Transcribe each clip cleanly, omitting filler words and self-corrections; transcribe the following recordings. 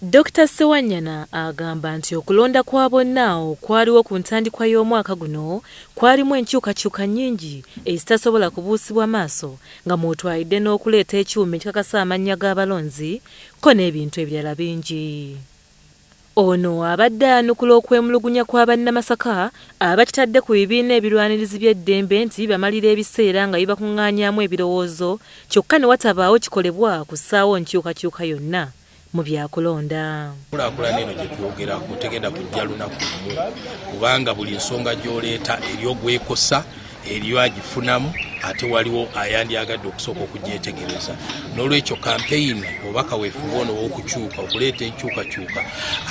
Dr. Sewanyana agamba nti okulonda kwa bonna kwaliwo ku ntandikwa y'omwaka guno kwalimu enkyukakyuka nnyingi ezitasobola kubuusibwa maaso nga mwotwalidde n'okuleeta ekyuma ekikakasa amannya g'abalonzi ko n'ebintu ebirala bingi. Ono abadde anukula okwemulugunya kwa bannamasaka abakitadde ku bibiina ebirwanirizi by'eddembe nti bibamalira ebiseera nga bibakuŋŋaanyaamu ebirowoozo kyokka ne watabaawo kikolebwa ku ssaawa nkyukakyuka yonna mu byakulonda. Kulaakulana eno gye twogerako tegenda kujja lunaku lumu kubanga buli nsonga gy'oleeta ery'ogwekosa eriyo agifunamu ate waliwo ayandyagadde okusooka okugyetegereza. N'olwekyo kampeyini obaka weefuba ono w'okukyuka okuleeta enkyukakyuka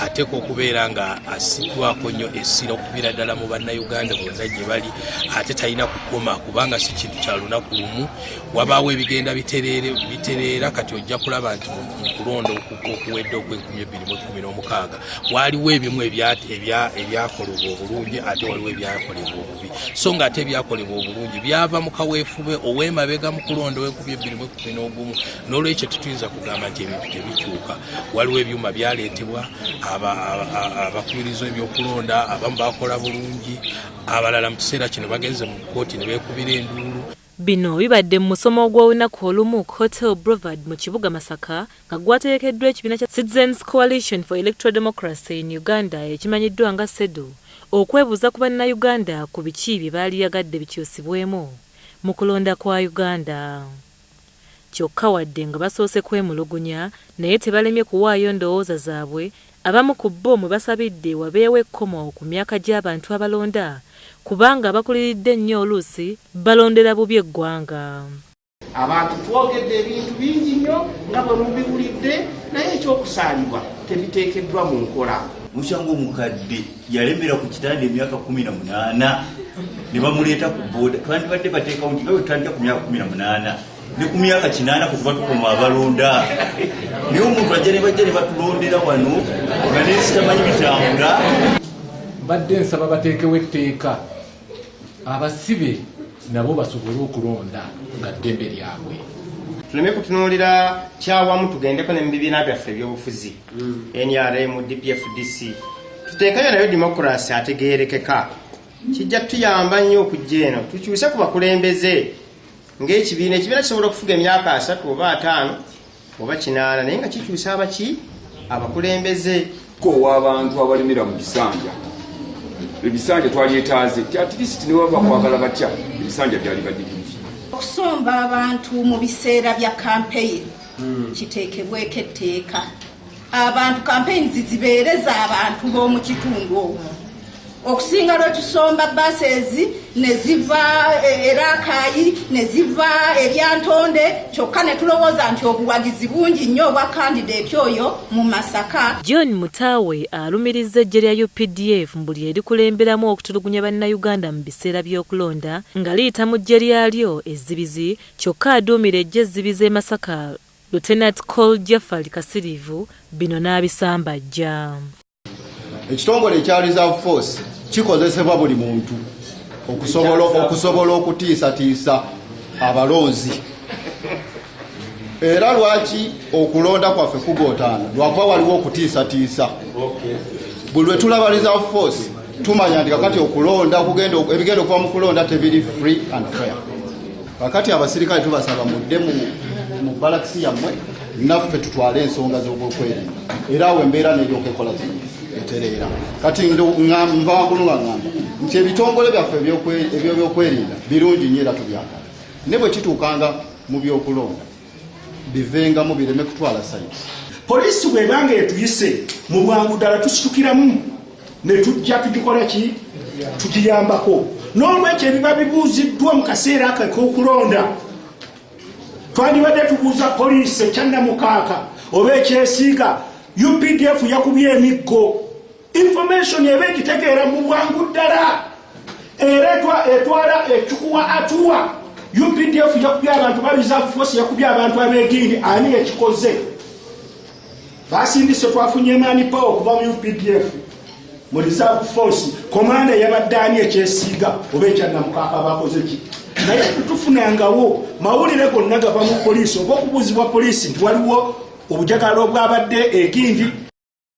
ateeka okubeera nga asiddwako nnyo essira okubira ddala mu bannayuganda bonna gye bali ate talina kukoma kubanga si kintu kya lunaku lumu. Wabaawo ebigenda bitereera kati ojja kulaba nti mu kulonda okuwedde okw'e2016 waliwo ebimu ebyakolebwa obulungi ate waliwo ebyakolebwa obubi. So nga ate ebyakolebwa obulungi byava mu kaweefube ow'emabega mu kulonda w'e2011. N'olwekyo tetuyinza kugamba nti ebintu tebikyuka. Waliwo ebyuma byaleetebwa abakubiriza ebyokulonda abamu bakola bulungi abalala mu kiseera kino bagenze mu kkooti ne beekubira enduulu. Bino bibadde mu musomo gw'olunaku olumu ku Hotel Boulevard mu kibuga Masaka nga gwategekeddwa ekibiina kya Citizens Coalition for Electoral Democracy in Uganda ekimanyiddwa nga CEDU okwebuuza ku bannayuganda ku biki bye baali yagadde bikyusibwemu mu kulonda kwa Uganda. Kyokka wadde nga basoose kwemulugunya naye tebalemye kuwaayo ndowooza zaabwe, abamu ku bo mwe basabidde wabeewo ekkomo ku myaka gy'abantu abalonda kubanga bakuliridde nnyo oluusi balondera bubi eggwanga. Abantu twogedde ebintu bingi nnyo nga bwe mubiwulidde naye ekyokusaalibwa tebiteekeddwa mu nkola. Mushango omukadde yalemera ku kitanda emyaka 18 ne bamuleeta ku booda twandibadde bateekawo nti nga tutandika ku myaka 18 ne ku myaka 8 kutuba tukoma abalonda naye omuntu ajja ne bajja ne batulondera wano nga nesitamanyi bitambula. Badde nsaba bateekewo etteeka abasibe nabo basobole okulonda nga ddembe lyabwe. Tuleme kutunuulira kyawamu tugendeko ne mu bibiina byaffe ebyobufuzi NRM, DPFDC. Tuteekayo nayo demokrasi ategeerekeka. Kijja tuyamba nnyo okujja eno tukyuse ku bakulembeze ng'ekibiina kisobola okufuga emyaka 3 oba 5 oba 8 naye nga kikyusa abakulembeze ko w'abantu abalimira mu kisanja. Ebisanja twalyetaaze at least ne waba kwagala batya ebisanja byali badibiki. Okusomba abantu mu biseera bya campaign kiteekebweko etteeka. Abantu campaign zizibeereza abantu b'omu kitundu omwo. Okusinga lwe tusomba buses ne ziva Erakayi ne ziva Eryantonde kyokka ne tulowooza nti obuwagizi bungi nnyo obwa candidate oyo mu Masaka. John Mutawe alumirizza eggye lya UPDF mbuli erikulemberamu okutulugunya bannayuganda mu biseera by'okulonda nga liyita mu ggye lyalyo ezzibizi kyokka aduumira eggye ezzibizi e Masaka Lieutenant Col Jeffrey Kasirivu bino n'abisambajja. Ekitongole ekya Reserve Force kikozesebwa buli muntu okusobola okutiisatiisa abalonzi. Era lwaki okulonda kwaffe kugootaana lwakuba waliwo okutiisatiisa. Buli lwe tulaba Reserve Force tumanya nti kakati okulonda ebigenda okuva mu kulonda tebiri free and fair. Kakati abasirikale tubasaba mudde mu balakisi yammwe naffe tutwale ensonga z'obwokwerinda era awo embeera n'eryoka ekola etereera. Kati nva waggulu nga ngamba nti ebitongole byaffe ebyokwerinda birungi nnyo era tubyagala. Ne bwe kituukanga mu byokulonda bivengamu bireme kutwala sayiti. Poliisi bw'ebanga etuyise mu bwangu ddala tusitukiramu ne tujja tugikola ki tugiyambako. N'olwekyo ebiba bibuuziddwa mu kaseera ako ek'okulonda twandibadde tubuuza poliisi ekyannamukaaka oba ekyesiiga UPDF yakubye emiggo. Information eba egitegeera mu bwangu ddala era etwala ekikuwa atuwa. UPDF yakubye abantu ba Reserve Force yakubye abantu abeegindi ani ekikoze. Basindise twafunye maani power okuva mu UPDF mu Reserve Force komanda yabadde ani ekyesiiga oba ekyannamukaaka bakoze ki. Naye tufunangawo mawulire gonna gava mu poliisi oba okubuuzibwa poliisi nti waliwo obujagalo obwabadde egindi